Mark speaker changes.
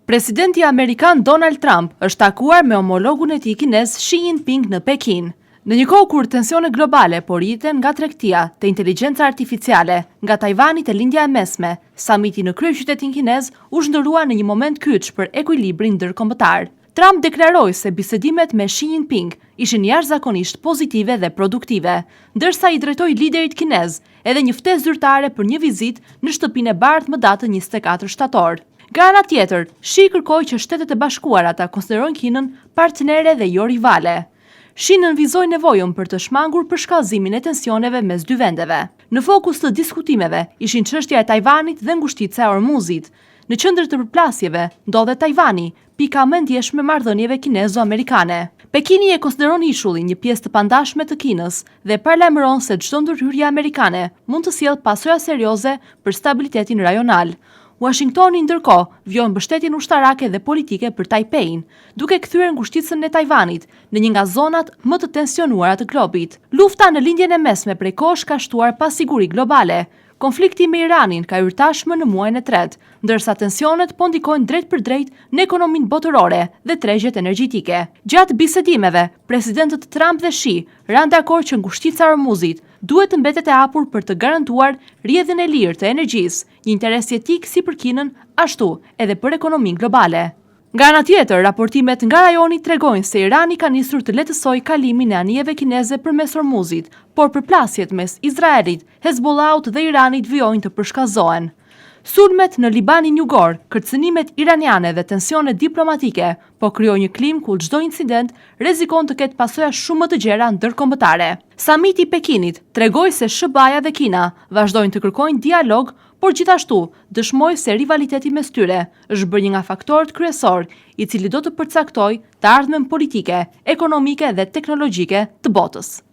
Speaker 1: Presidenti Amerikan Donald Trump është takuar me homologun e tij kinez Xi Jinping në Pekin. Në një kohë kur tensionet globale po rriten nga tregtia te inteligjenca artificiale, nga Tajvani te lindja e mesme, samiti në kryeqytetin kinez u zhndërua në një moment kyç për ekuilibrin ndërkombëtar. Trump deklaroi se bisedimet me Xi Jinping ishin jashtëzakonisht pozitive dhe produktive, ndërsa i drejtoi liderit kinez edhe një ftesë zyrtare për një vizitë në shtëpinë e bardhë më datën 24 shtator. Nga ana tjetër, Xi kërkoi që Shtetet e Bashkuara ta konsiderojnë Kinën partnere dhe jo rivale. Xi nënvizoi nevojën për të shmangur përshkallëzimin e tensioneve mes dy vendeve. Në fokus të diskutimeve ishin çështja e Tajvanit dhe ngushtica e Ormuzit. Në qendër të përplasjeve ndodhet Tajvani, pika më ndjeshme e marrëdhënieve kinezo-amerikane. Pekini e konsideron ishullin një pjesë të pandashme të Kinës dhe paralajmëron se çdo ndërhyrje amerikane mund të sjellë pasoja serioze për stabilitetin rajonal. Washingtoni ndërkohë vjon mbështetjen ushtarake dhe politike për Tajpein, duke kthyer ngushticën e Tajvanit në një nga zonat më të tensionuara të globit. Lufta në lindjen e mesme prej kohësh ka shtuar pasiguri globale. Konflikti me Iranin ka hyrë tashmë në muajin e tretë, ndërsa tensionet po ndikojnë drejt për drejt në ekonominë botërore dhe tregjet energjetike. Gjatë bisedimeve, presidentët Trump dhe Xi ranë dakord që ngushtica e Ormuzit duhet të mbetet e hapur për të garantuar rrjedhjen e lirë të energjisë, një interes jetik si për Kinën, ashtu edhe për ekonominë globale. Nga ana tjetër, raportimet nga rajoni tregojnë se Irani ka nisur të lehtësojë kalimin e anijeve kineze përmes Ormuzit, por përplasjet mes Izraelit, Hezbollahut dhe Iranit vijojnë të përshkallëzohen. Sulmet në Libanin Jugor, kërcënimet iraniane dhe tensionet diplomatike po krijojnë një klim ku çdo incident rrezikon të ketë pasoja shumë më të gjera ndërkombëtare. Samiti i Pekinit tregoi se SBA-ja dhe Kina vazhdojnë të kërkojnë dialog, por gjithashtu dëshmoi se rivaliteti mes tyre është bërë një nga faktorët kryesor, i cili do të përcaktojë të ardhmen politike, ekonomike dhe teknologjike të botës.